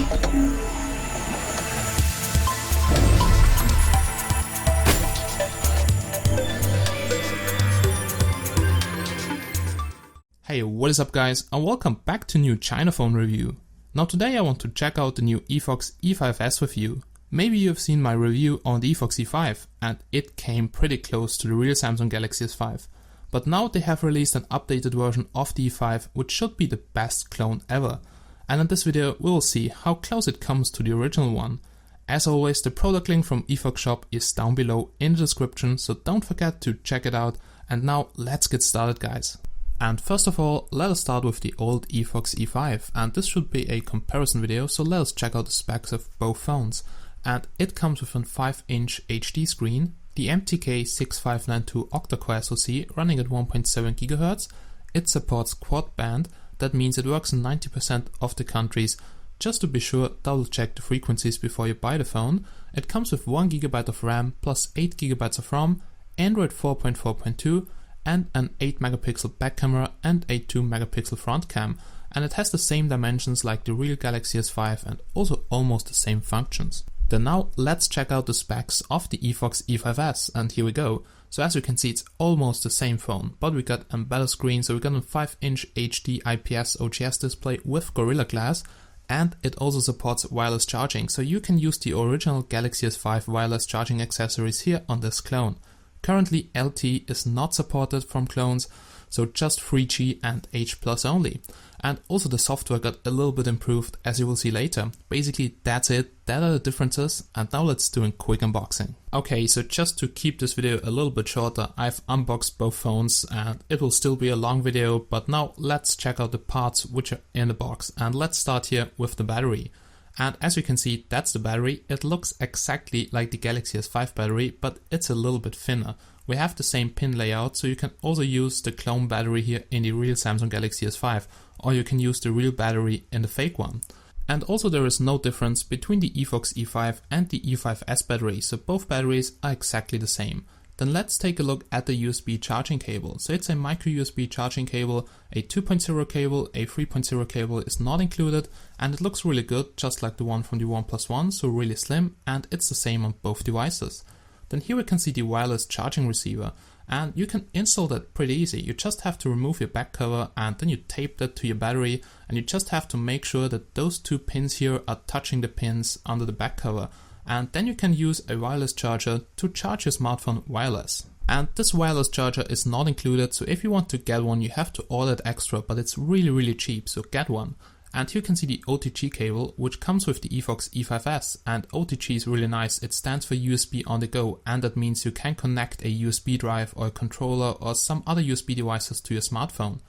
Hey, what is up guys, and welcome back to new China phone review. Now today I want to check out the new Efox E5s with you. Maybe you've seen my review on the Efox E5 and it came pretty close to the real Samsung Galaxy S5. But now they have released an updated version of the E5 which should be the best clone ever. And in this video we will see how close it comes to the original one. As always, the product link from Efox shop is down below in the description, so don't forget to check it out. And now let's get started guys. And first of all, let us start with the old Efox E5, and this should be a comparison video, so let us check out the specs of both phones. And it comes with a 5-inch HD screen, the MTK6592 octa-core SoC running at 1.7 GHz. It supports quad band, that means it works in 90% of the countries. Just to be sure, double check the frequencies before you buy the phone. It comes with 1 GB of RAM plus 8 GB of ROM, Android 4.4.2, and an 8 megapixel back camera and a 2 megapixel front cam, and it has the same dimensions like the real Galaxy S5 and also almost the same functions. Then now let's check out the specs of the Efox E5s, and here we go. So as you can see, it's almost the same phone, but we got a better screen, so we got a 5-inch HD IPS OGS display with Gorilla Glass, and it also supports wireless charging, so you can use the original Galaxy S5 wireless charging accessories here on this clone. Currently LTE is not supported from clones, so just 3G and H+ only. And also the software got a little bit improved, as you will see later. Basically that's it, that are the differences, and now let's do a quick unboxing. Okay, so just to keep this video a little bit shorter, I've unboxed both phones and it will still be a long video, but now let's check out the parts which are in the box, and let's start here with the battery. And as you can see, that's the battery. It looks exactly like the Galaxy S5 battery, but it's a little bit thinner. We have the same pin layout, so you can also use the clone battery here in the real Samsung Galaxy S5, or you can use the real battery in the fake one. And also there is no difference between the Efox E5 and the E5s battery, so both batteries are exactly the same. Then let's take a look at the USB charging cable. So it's a micro USB charging cable, a 2.0 cable, a 3.0 cable is not included, and it looks really good, just like the one from the OnePlus One, so really slim, and it's the same on both devices. Then here we can see the wireless charging receiver, and you can install that pretty easy. You just have to remove your back cover and then you tape that to your battery, and you just have to make sure that those two pins here are touching the pins under the back cover. And then you can use a wireless charger to charge your smartphone wireless. And this wireless charger is not included, so if you want to get one you have to order it extra, but it's really cheap, so get one. And here you can see the Otg cable which comes with the Efox E5s, and Otg is really nice. It stands for USB on the go, and that means you can connect a USB drive or a controller or some other USB devices to your smartphone.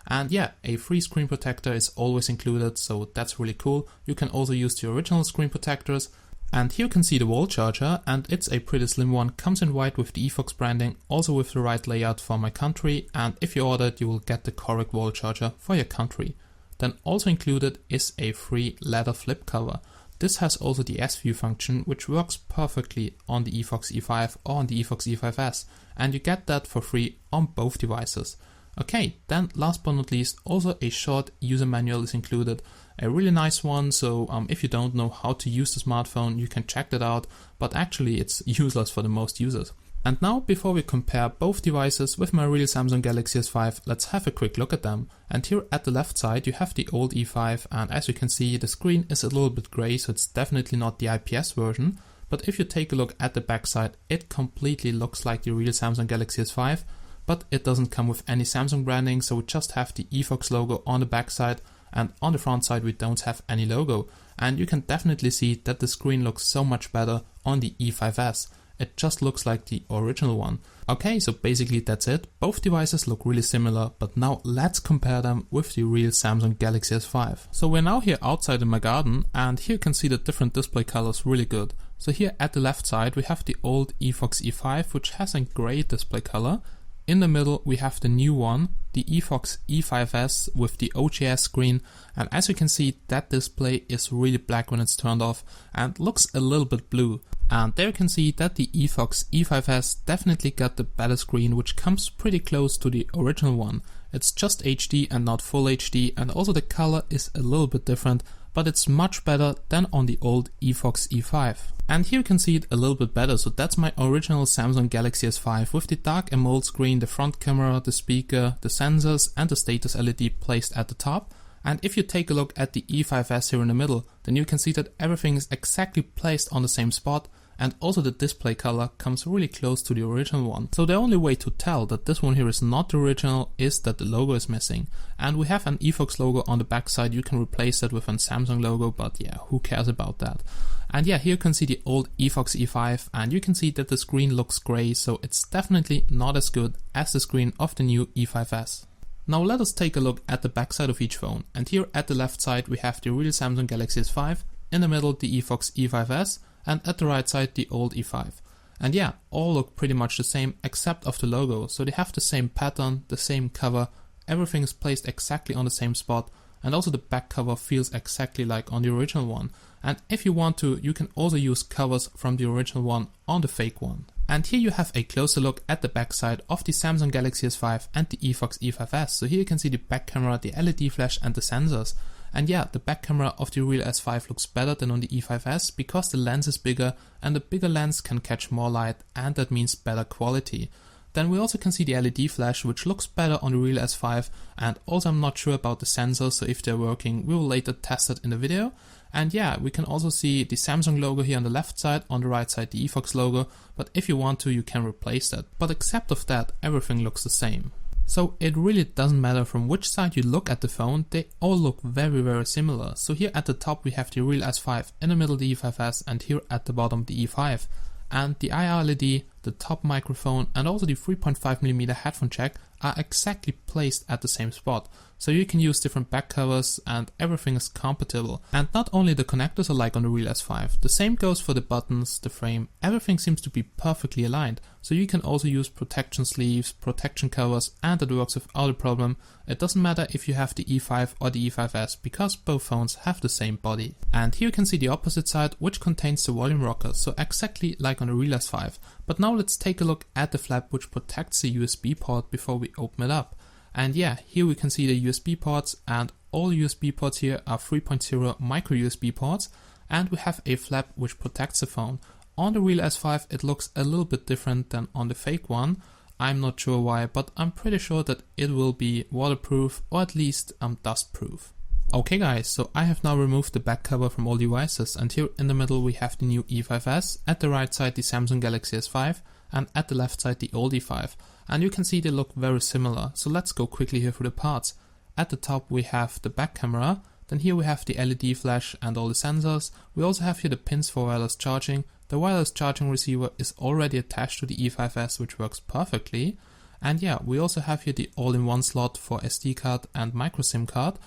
And yeah, a free screen protector is always included, so that's really cool. You can also use the original screen protectors. And here you can see the wall charger, and it's a pretty slim one, comes in white with the Efox branding, also with the right layout for my country, and if you order it you will get the correct wall charger for your country. Then also included is a free leather flip cover. This has also the S-View function, which works perfectly on the Efox E5 or on the Efox E5s, and you get that for free on both devices. Okay, then last but not least, also a short user manual is included. A really nice one, so if you don't know how to use the smartphone, you can check that out, but actually it's useless for the most users. And now, before we compare both devices with my real Samsung Galaxy S5, let's have a quick look at them. And here at the left side you have the old E5, and as you can see the screen is a little bit grey, so it's definitely not the IPS version. But if you take a look at the back side, it completely looks like the real Samsung Galaxy S5, but it doesn't come with any Samsung branding, so we just have the Efox logo on the back side. And on the front side we don't have any logo, and you can definitely see that the screen looks so much better on the E5s. It just looks like the original one. Okay, so basically that's it. Both devices look really similar, but now let's compare them with the real Samsung Galaxy S5. So we're now here outside in my garden, and here you can see the different display colors really good. So here at the left side we have the old Efox E5, which has a grey display color. In the middle we have the new one, the Efox E5s with the OGS screen, and as you can see that display is really black when it's turned off and looks a little bit blue. And there you can see that the Efox E5s definitely got the better screen, which comes pretty close to the original one. It's just HD and not full HD, and also the color is a little bit different, but it's much better than on the old Efox E5. And here you can see it a little bit better. So that's my original Samsung Galaxy S5 with the dark AMOLED screen, the front camera, the speaker, the sensors and the status LED placed at the top. And if you take a look at the E5s here in the middle, then you can see that everything is exactly placed on the same spot, and also the display color comes really close to the original one. So the only way to tell that this one here is not the original is that the logo is missing. And we have an Efox logo on the back side. You can replace that with a Samsung logo, but yeah, who cares about that? And yeah, here you can see the old Efox E5 and you can see that the screen looks gray, so it's definitely not as good as the screen of the new E5s. Now let us take a look at the back side of each phone, and here at the left side we have the real Samsung Galaxy S5, in the middle the Efox E5s, and at the right side the old E5. And yeah, all look pretty much the same except of the logo, so they have the same pattern, the same cover, everything is placed exactly on the same spot, and also the back cover feels exactly like on the original one. And if you want to, you can also use covers from the original one on the fake one. And here you have a closer look at the back side of the Samsung Galaxy S5 and the Efox E5s. So here you can see the back camera, the LED flash and the sensors. And yeah, the back camera of the real S5 looks better than on the E5s because the lens is bigger and the bigger lens can catch more light, and that means better quality. Then we also can see the LED flash, which looks better on the real S5, and also I'm not sure about the sensors, so if they're working we will later test it in the video. And yeah, we can also see the Samsung logo here on the left side, on the right side the Efox logo, but if you want to you can replace that. But except of that, everything looks the same. So it really doesn't matter from which side you look at the phone, they all look very similar. So here at the top we have the real S5, in the middle the E5s, and here at the bottom the E5. And the IR LED, the top microphone and also the 3.5mm headphone jack are exactly placed at the same spot. So you can use different back covers and everything is compatible. And not only the connectors are like on the real S5, the same goes for the buttons, the frame, everything seems to be perfectly aligned. So you can also use protection sleeves, protection covers, and it works without a problem. It doesn't matter if you have the E5 or the E5s because both phones have the same body. And here you can see the opposite side, which contains the volume rocker, so exactly like on the real S5. But now let's take a look at the flap which protects the USB port before we open it up. And yeah, here we can see the USB ports, and all USB ports here are 3.0 micro USB ports, and we have a flap which protects the phone. On the real S5 it looks a little bit different than on the fake one. I'm not sure why, but I'm pretty sure that it will be waterproof or at least dust proof. Okay guys, so I have now removed the back cover from all devices, and here in the middle we have the new E5s, at the right side the Samsung Galaxy S5, and at the left side the old E5. And you can see they look very similar, so let's go quickly here through the parts. At the top we have the back camera, then here we have the LED flash and all the sensors. We also have here the pins for wireless charging. The wireless charging receiver is already attached to the E5s, which works perfectly. And yeah, we also have here the all-in-one slot for SD card and micro SIM card.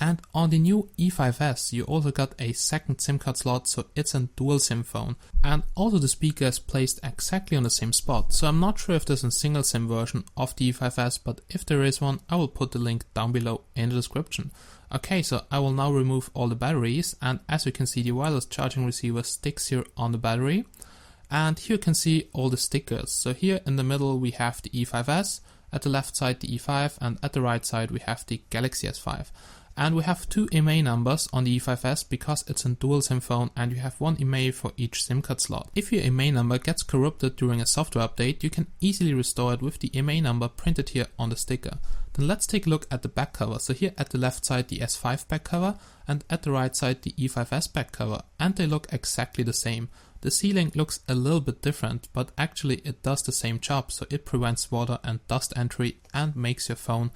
And on the new E5s you also got a second SIM card slot, so it's a dual SIM phone. And also the speaker is placed exactly on the same spot, so I'm not sure if there's a single SIM version of the E5s, but if there is one I will put the link down below in the description. Okay, so I will now remove all the batteries, and as you can see the wireless charging receiver sticks here on the battery. And here you can see all the stickers. So here in the middle we have the E5s, at the left side the E5, and at the right side we have the Galaxy S5. And we have two EMA numbers on the E5s because it's a dual SIM phone and you have one EMA for each SIM card slot. If your EMA number gets corrupted during a software update, you can easily restore it with the EMA number printed here on the sticker. Then let's take a look at the back cover. So here at the left side the S5 back cover, and at the right side the E5s back cover, and they look exactly the same. The sealing looks a little bit different, but actually it does the same job, so it prevents water and dust entry and makes your phone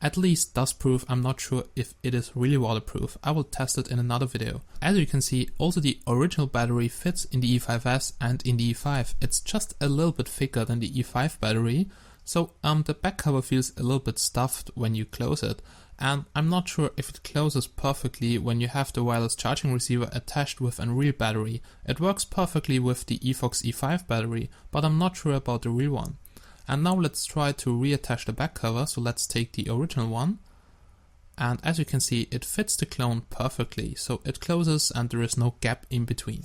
at least dust proof. I'm not sure if it is really waterproof. I will test it in another video. As you can see, also the original battery fits in the E5s and in the E5. It's just a little bit thicker than the E5 battery. So the back cover feels a little bit stuffed when you close it. And I'm not sure if it closes perfectly when you have the wireless charging receiver attached with a real battery. It works perfectly with the Efox E5 battery, but I'm not sure about the real one. And now let's try to reattach the back cover, so let's take the original one. And as you can see, it fits the clone perfectly, so it closes and there is no gap in between.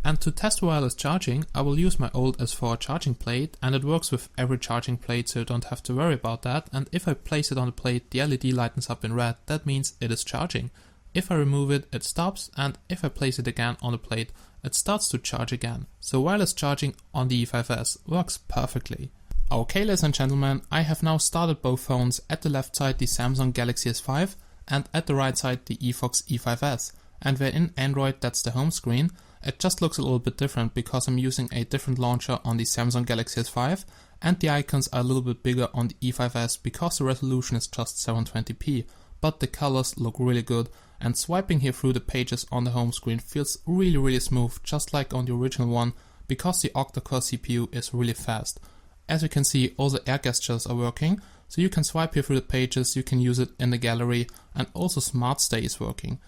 And to test wireless charging, I will use my old S4 charging plate, and it works with every charging plate, so you don't have to worry about that. And if I place it on the plate, the LED lightens up in red, that means it is charging. If I remove it, it stops, and if I place it again on the plate, it starts to charge again. So wireless charging on the E5s works perfectly. Okay, ladies and gentlemen, I have now started both phones. At the left side the Samsung Galaxy S5 and at the right side the Efox E5s. And we're in Android, that's the home screen. It just looks a little bit different because I'm using a different launcher on the Samsung Galaxy S5 and the icons are a little bit bigger on the E5s because the resolution is just 720p, but the colors look really good, and swiping here through the pages on the home screen feels really smooth, just like on the original one, because the Octa core CPU is really fast. As you can see, all the air gestures are working, so you can swipe here through the pages, you can use it in the gallery, and also Smart Stay is working.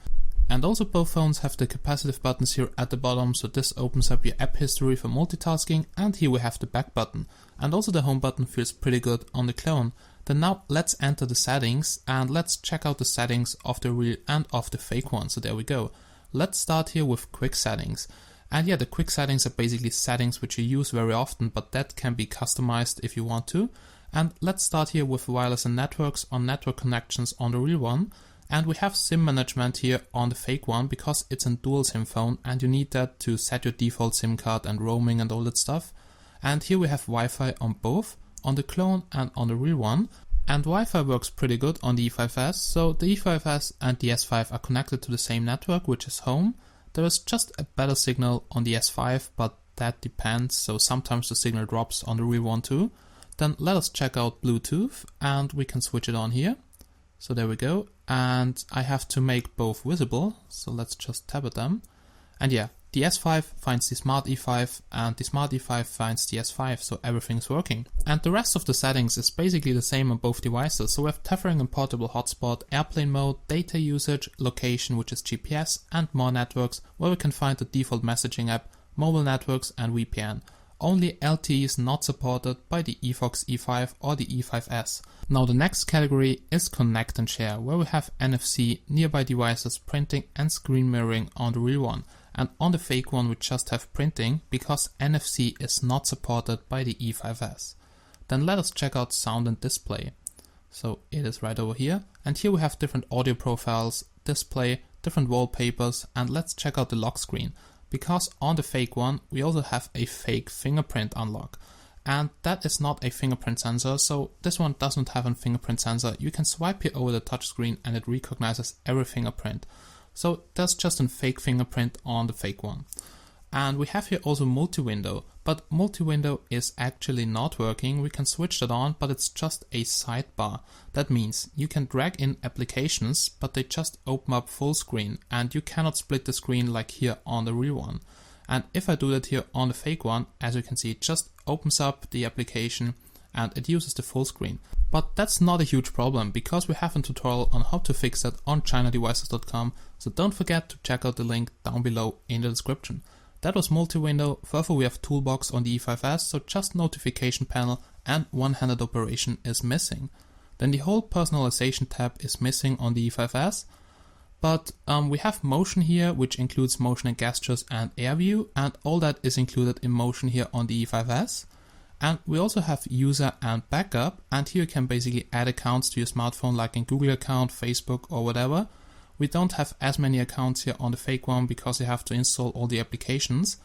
And also both phones have the capacitive buttons here at the bottom, so this opens up your app history for multitasking, and here we have the back button. And also the home button feels pretty good on the clone. Then now let's enter the settings and let's check out the settings of the real and of the fake one. So there we go. Let's start here with quick settings. And yeah, the quick settings are basically settings which you use very often, but that can be customized if you want to. And let's start here with wireless and networks on network connections on the real one. And we have SIM management here on the fake one because it's a dual SIM phone and you need that to set your default SIM card and roaming and all that stuff. And here we have Wi-Fi on both, on the clone and on the real one. And Wi-Fi works pretty good on the E5s, so the E5s and the S5 are connected to the same network, which is home. There is just a better signal on the S5, but that depends, so sometimes the signal drops on the real one too. Then let us check out Bluetooth and we can switch it on here. So there we go, and I have to make both visible, so let's just tap at them. And yeah, the S5 finds the Smart E5 and the Smart E5 finds the S5, so everything's working. And the rest of the settings is basically the same on both devices, so we have tethering and portable hotspot, airplane mode, data usage, location which is GPS, and more networks where we can find the default messaging app, mobile networks and VPN. Only LTE is not supported by the Efox E5 or the E5s. Now the next category is Connect and Share, where we have NFC, nearby devices, printing and screen mirroring on the real one. And on the fake one we just have printing because NFC is not supported by the E5s. Then let us check out sound and display. So it is right over here, and here we have different audio profiles, display, different wallpapers, and let's check out the lock screen. Because on the fake one we also have a fake fingerprint unlock, and that is not a fingerprint sensor, so this one doesn't have a fingerprint sensor. You can swipe here over the touchscreen and it recognizes every fingerprint. So that's just a fake fingerprint on the fake one. And we have here also multi-window, but multi-window is actually not working. We can switch that on, but it's just a sidebar. That means you can drag in applications, but they just open up full screen and you cannot split the screen like here on the real one. And if I do that here on the fake one, as you can see, it just opens up the application and it uses the full screen. But that's not a huge problem because we have a tutorial on how to fix that on chinadevices.com, so don't forget to check out the link down below in the description. That was multi-window. Further we have toolbox on the E5s, so just notification panel and one-handed operation is missing. Then the whole personalization tab is missing on the E5s, but we have motion here, which includes motion and gestures and air view, and all that is included in motion here on the E5s. And we also have user and backup, and here you can basically add accounts to your smartphone like in Google account, Facebook or whatever. We don't have as many accounts here on the fake one because you have to install all the applications.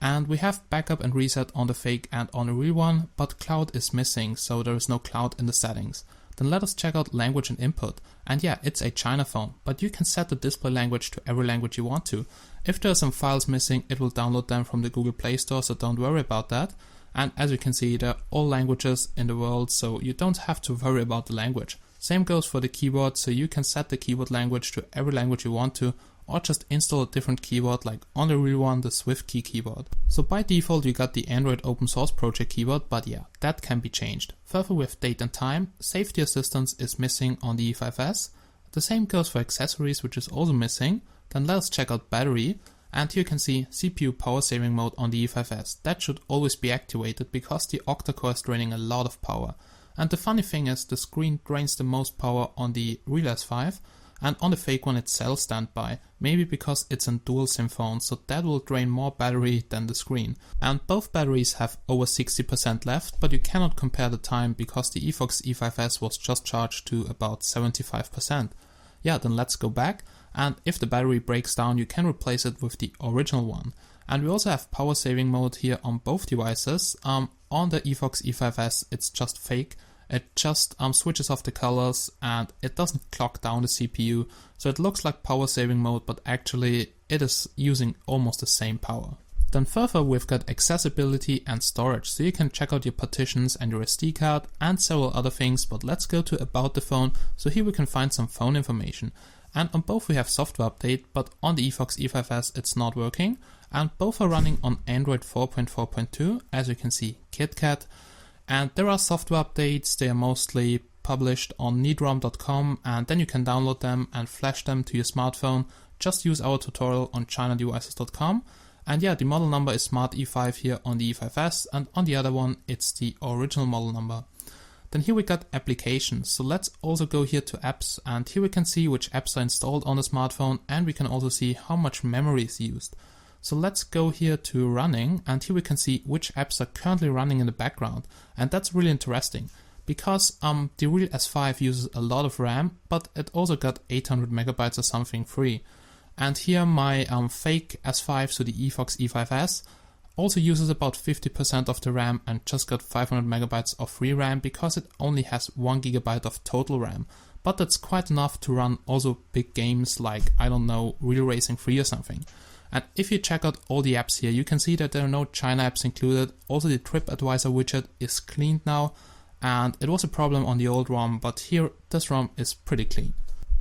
And we have backup and reset on the fake and on the real one, but cloud is missing, so there is no cloud in the settings. Then let us check out language and input. And yeah, it's a China phone, but you can set the display language to every language you want to. If there are some files missing, it will download them from the Google Play Store, so don't worry about that. And as you can see, there are all languages in the world, so you don't have to worry about the language. Same goes for the keyboard, so you can set the keyboard language to every language you want to, or just install a different keyboard like on the real one, the SwiftKey keyboard. So by default you got the Android open source project keyboard, but yeah, that can be changed. Further with date and time, safety assistance is missing on the E5s. The same goes for accessories, which is also missing. Then let us check out battery. And here you can see CPU power saving mode on the E5s. That should always be activated because the Octa core is draining a lot of power. And the funny thing is the screen drains the most power on the real S5, and on the fake one it's cell standby, maybe because it's a dual SIM phone, so that will drain more battery than the screen. And both batteries have over 60% left, but you cannot compare the time because the Efox E5s was just charged to about 75%. yeah, then let's go back, and if the battery breaks down, you can replace it with the original one. And we also have power saving mode here on both devices. On the Efox E5s, it's just fake. It just switches off the colors and it doesn't clock down the CPU, so it looks like power saving mode, but actually it is using almost the same power. Then further, we've got accessibility and storage, so you can check out your partitions and your SD card and several other things, but let's go to about the phone. So here we can find some phone information, and on both we have software update, but on the Efox E5s it's not working, and both are running on Android 4.4.2, as you can see, KitKat. And there are software updates, they are mostly published on needrom.com, and then you can download them and flash them to your smartphone. Just use our tutorial on chinadevices.com. And yeah, the model number is Smart E5 here on the E5s, and on the other one it's the original model number. Then here we got applications, so let's also go here to apps, and here we can see which apps are installed on the smartphone, and we can also see how much memory is used. So let's go here to running, and here we can see which apps are currently running in the background, and that's really interesting because the real S5 uses a lot of RAM, but it also got 800 megabytes or something free. And here my fake S5, so the Efox E5s, also uses about 50% of the RAM and just got 500 megabytes of free RAM because it only has 1 gigabyte of total RAM. But that's quite enough to run also big games like, I don't know, Real Racing 3 or something. And if you check out all the apps here, you can see that there are no China apps included. Also the TripAdvisor widget is cleaned now, and it was a problem on the old ROM, but here this ROM is pretty clean.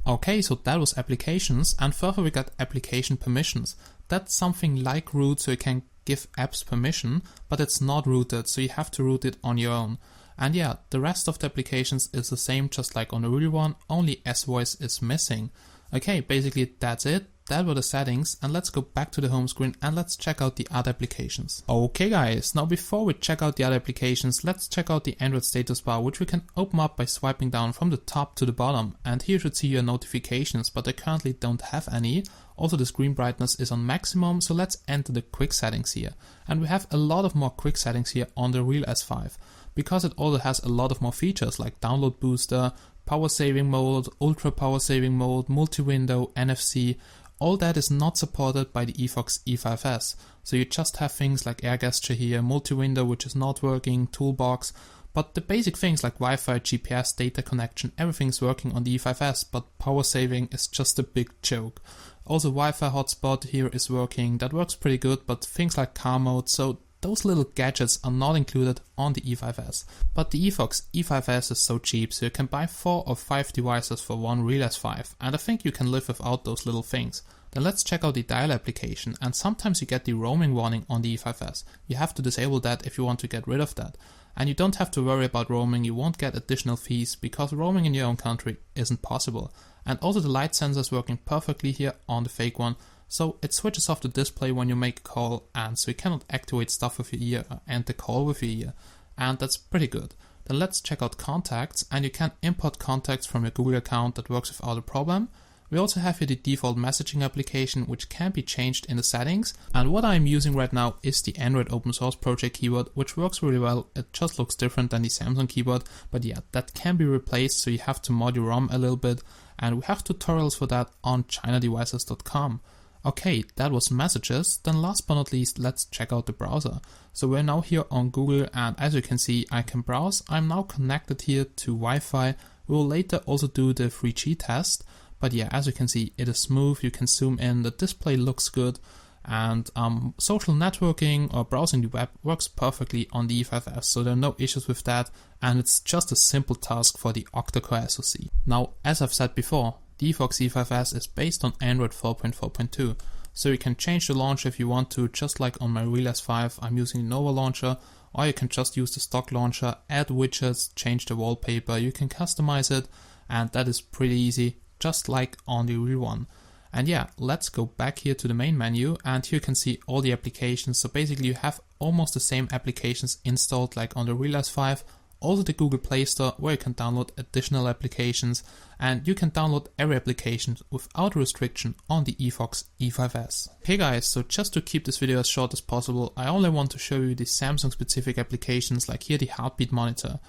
Okay, so that was applications, and further we got application permissions. That's something like root, so you can give apps permission, but it's not rooted, so you have to root it on your own. And yeah, the rest of the applications is the same, just like on the real one, only S-Voice is missing. Okay, basically that's it. That were the settings, and let's go back to the home screen and let's check out the other applications. Okay guys, now before we check out the other applications, let's check out the Android status bar, which we can open up by swiping down from the top to the bottom. And here you should see your notifications, but I currently don't have any. Also the screen brightness is on maximum, so let's enter the quick settings here. And we have a lot of more quick settings here on the real S5, because it also has a lot of more features like download booster, power saving mode, ultra power saving mode, multi-window, NFC. All that is not supported by the Efox E5s, so you just have things like air gesture here, multi-window which is not working, toolbox, but the basic things like Wi-Fi, GPS, data connection, everything's working on the E5s, but power saving is just a big joke. Also Wi-Fi hotspot here is working, that works pretty good, but things like car mode, so those little gadgets are not included on the E5s. But the Efox E5s is so cheap, so you can buy 4 or 5 devices for one real S5, and I think you can live without those little things. Then let's check out the dial application, and sometimes you get the roaming warning on the E5s. You have to disable that if you want to get rid of that. And you don't have to worry about roaming, you won't get additional fees because roaming in your own country isn't possible. And also the light sensor is working perfectly here on the fake one. So it switches off the display when you make a call, and so you cannot activate stuff with your ear or end the call with your ear, and that's pretty good. Then let's check out contacts, and you can import contacts from your Google account, that works without a problem. We also have here the default messaging application, which can be changed in the settings, and what I'm using right now is the Android open source project keyboard, which works really well. It just looks different than the Samsung keyboard, but yeah, that can be replaced, so you have to mod your ROM a little bit, and we have tutorials for that on chinadevices.com. Okay, that was messages. Then last but not least, let's check out the browser. So we're now here on Google, and as you can see, I can browse. I'm now connected here to Wi-Fi. We will later also do the 3G test. But yeah, as you can see, it is smooth. You can zoom in. The display looks good. And social networking or browsing the web works perfectly on the E5s, so there are no issues with that. And it's just a simple task for the Octa core SoC. Now, as I've said before, the Efox E5s is based on Android 4.4.2, so you can change the launcher if you want to, just like on my real S5, I'm using the Nova launcher, or you can just use the stock launcher, add widgets, change the wallpaper, you can customize it, and that is pretty easy, just like on the real one. And yeah, let's go back here to the main menu, and here you can see all the applications. So basically you have almost the same applications installed like on the real S5, also the Google Play Store, where you can download additional applications, and you can download every application without restriction on the Efox E5s. Hey guys, so just to keep this video as short as possible, I only want to show you the Samsung specific applications, like here the heartbeat monitor.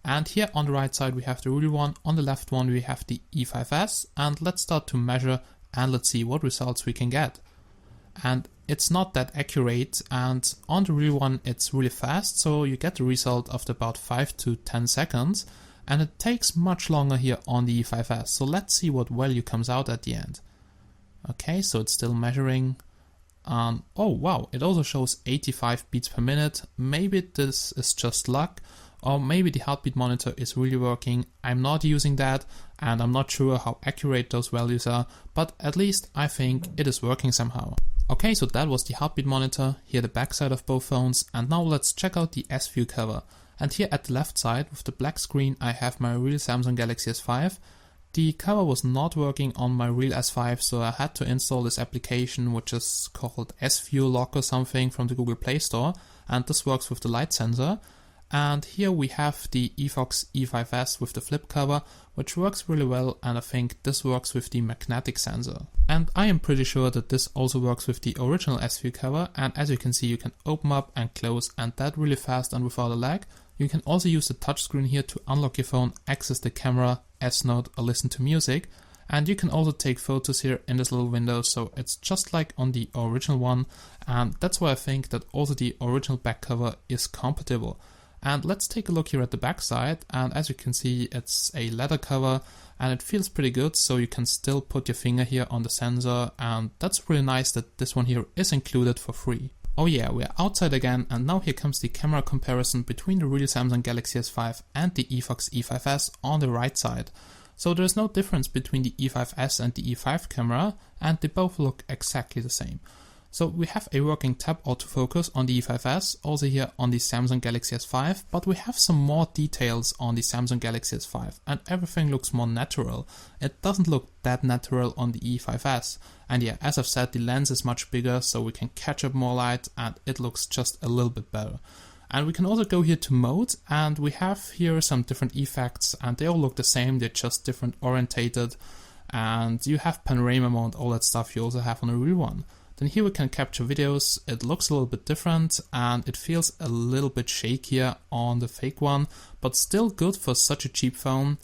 And here on the right side we have the real one, on the left one we have the E5s, and let's start to measure and let's see what results we can get. And it's not that accurate, and on the real one it's really fast, so you get the result after about 5 to 10 seconds, and it takes much longer here on the E5s. So let's see what value comes out at the end. Okay, so it's still measuring. Oh wow, it also shows 85 beats per minute. Maybe this is just luck, or maybe the heartbeat monitor is really working. I'm not using that, and I'm not sure how accurate those values are, but at least I think it is working somehow. Okay, so that was the heartbeat monitor, here the back side of both phones, and now let's check out the S-View cover. And here at the left side with the black screen I have my real Samsung Galaxy S5. The cover was not working on my real S5, so I had to install this application which is called S-View Lock or something from the Google Play Store, and this works with the light sensor. And here we have the Efox E5s with the flip cover, which works really well, and I think this works with the magnetic sensor. And I am pretty sure that this also works with the original S-View cover, and as you can see you can open up and close, and that really fast and without a lag. You can also use the touchscreen here to unlock your phone, access the camera, S-Note or listen to music. And you can also take photos here in this little window, so it's just like on the original one, and that's why I think that also the original back cover is compatible. And let's take a look here at the back side, and as you can see it's a leather cover and it feels pretty good, so you can still put your finger here on the sensor, and that's really nice that this one here is included for free. Oh yeah, we're outside again, and now here comes the camera comparison between the real Samsung Galaxy S5 and the Efox E5s on the right side. So there's no difference between the E5s and the E5 camera, and they both look exactly the same. So we have a working tab autofocus on the E5s, also here on the Samsung Galaxy S5, but we have some more details on the Samsung Galaxy S5, and everything looks more natural. It doesn't look that natural on the E5s. And yeah, as I've said, the lens is much bigger, so we can catch up more light, and it looks just a little bit better. And we can also go here to mode, and we have here some different effects, and they all look the same, they're just different orientated. And you have panorama mode, all that stuff you also have on the real one. Then here we can capture videos. It looks a little bit different and it feels a little bit shakier on the fake one, but still good for such a cheap phone.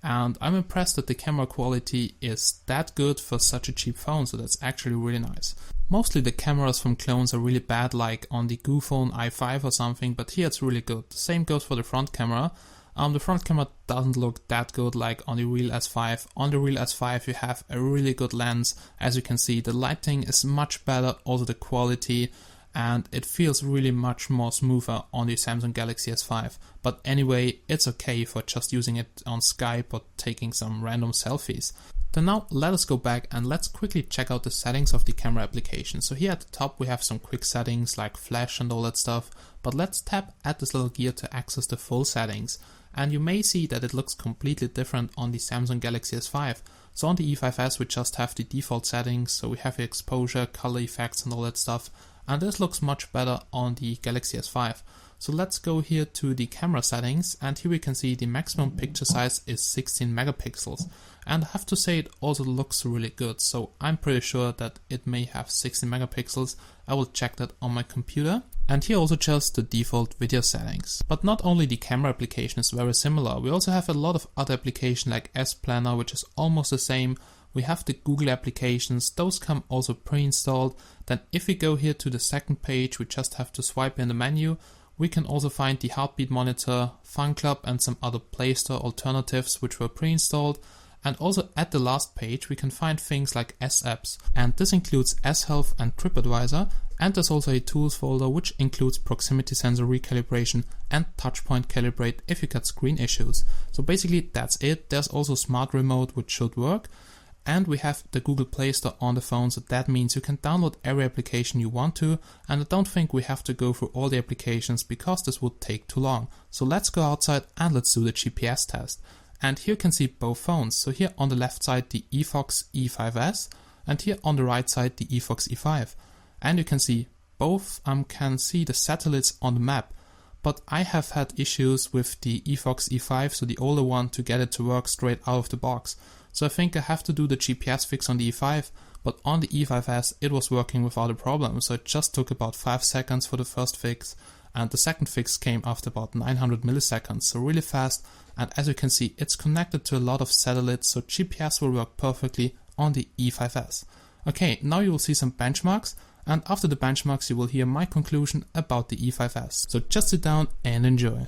And I'm impressed that the camera quality is that good for such a cheap phone, so that's actually really nice. Mostly the cameras from clones are really bad, like on the Goophone i5 or something, but here it's really good. The same goes for the front camera. The front camera doesn't look that good like on the real S5. On the real S5 you have a really good lens. As you can see, the lighting is much better, also the quality, and it feels really much more smoother on the Samsung Galaxy S5. But anyway, it's okay for just using it on Skype or taking some random selfies. Then now let us go back and let's quickly check out the settings of the camera application. So here at the top we have some quick settings like flash and all that stuff, but let's tap at this little gear to access the full settings. And you may see that it looks completely different on the Samsung Galaxy S5. So on the E5s we just have the default settings, so we have exposure, color effects and all that stuff, and this looks much better on the Galaxy S5. So let's go here to the camera settings, and here we can see the maximum picture size is 16 megapixels. And I have to say it also looks really good, so I'm pretty sure that it may have 16 megapixels. I will check that on my computer. And here also just the default video settings. But not only the camera application is very similar, we also have a lot of other applications like S-Planner, which is almost the same. We have the Google applications, those come also pre-installed. Then if we go here to the second page, we just have to swipe in the menu. We can also find the heartbeat monitor, Fun Club and some other Play Store alternatives which were pre-installed. And also at the last page we can find things like S-Apps, and this includes S-Health and TripAdvisor, and there's also a tools folder which includes proximity sensor recalibration and touchpoint calibrate if you get screen issues. So basically that's it. There's also smart remote which should work, and we have the Google Play Store on the phone, so that means you can download every application you want to, and I don't think we have to go through all the applications because this would take too long. So let's go outside and let's do the GPS test. And here you can see both phones. So here on the left side the Efox E5s, and here on the right side the Efox E5. And you can see both can see the satellites on the map. But I have had issues with the Efox E5, so the older one, to get it to work straight out of the box. So I think I have to do the GPS fix on the E5, but on the E5s it was working without a problem. So it just took about 5 seconds for the first fix. and the second fix came after about 900 milliseconds, so really fast. And as you can see, it's connected to a lot of satellites, so GPS will work perfectly on the E5s. Okay, now you will see some benchmarks, and after the benchmarks you will hear my conclusion about the E5s. So just sit down and enjoy.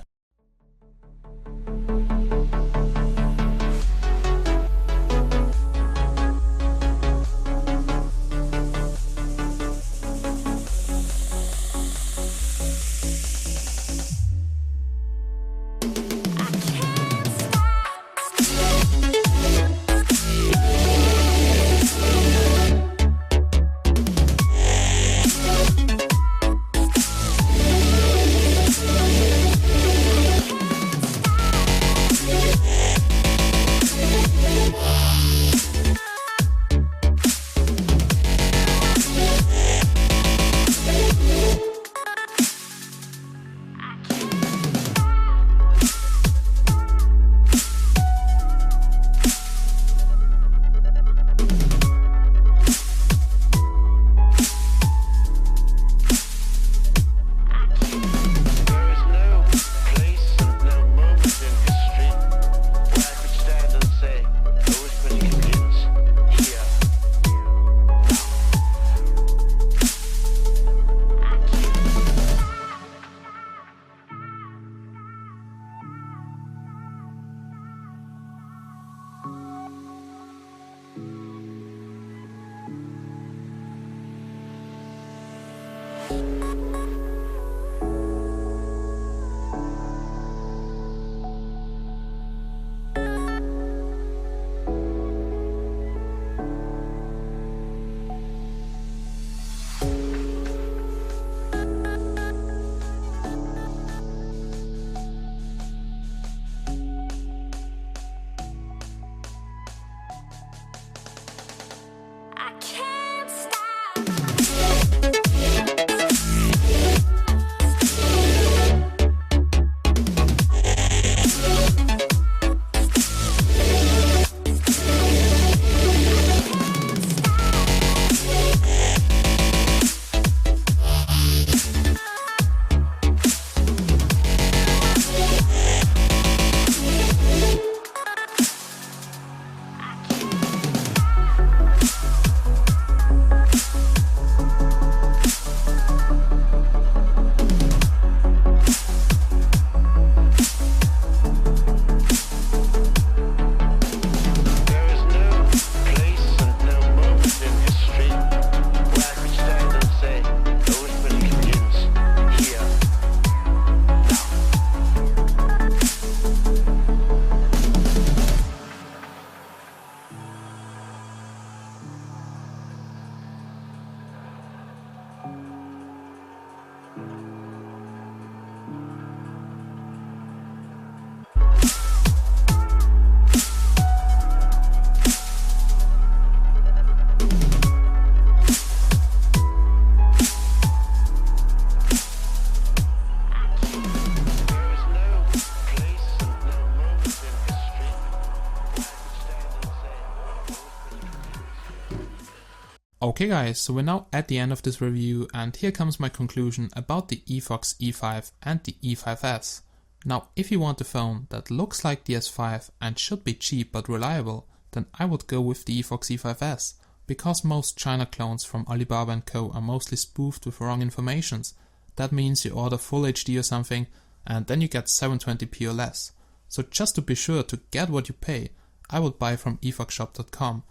Okay guys, so we're now at the end of this review, and here comes my conclusion about the Efox E5 and the E5s. Now, if you want a phone that looks like the S5 and should be cheap but reliable, then I would go with the Efox E5s, because most China clones from Alibaba and Co are mostly spoofed with wrong informations. That means you order full HD or something, and then you get 720p or less. So just to be sure to get what you pay, I would buy from efoxshop.com.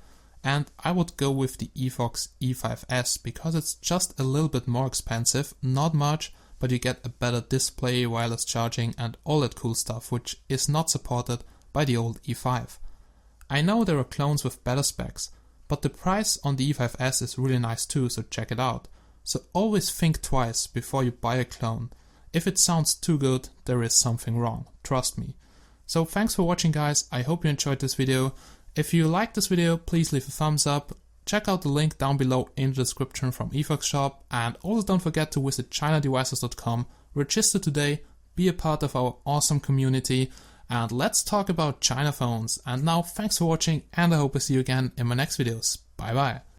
And I would go with the Efox E5s because it's just a little bit more expensive, not much, but you get a better display, wireless charging and all that cool stuff, which is not supported by the old E5. I know there are clones with better specs, but the price on the E5s is really nice too, so check it out. So always think twice before you buy a clone. If it sounds too good, there is something wrong, trust me. So thanks for watching guys, I hope you enjoyed this video. If you liked this video, please leave a thumbs up, check out the link down below in the description from Efox Shop, and also don't forget to visit chinadevices.com, register today, be a part of our awesome community, and let's talk about China phones. And now thanks for watching, and I hope I see you again in my next videos. Bye bye.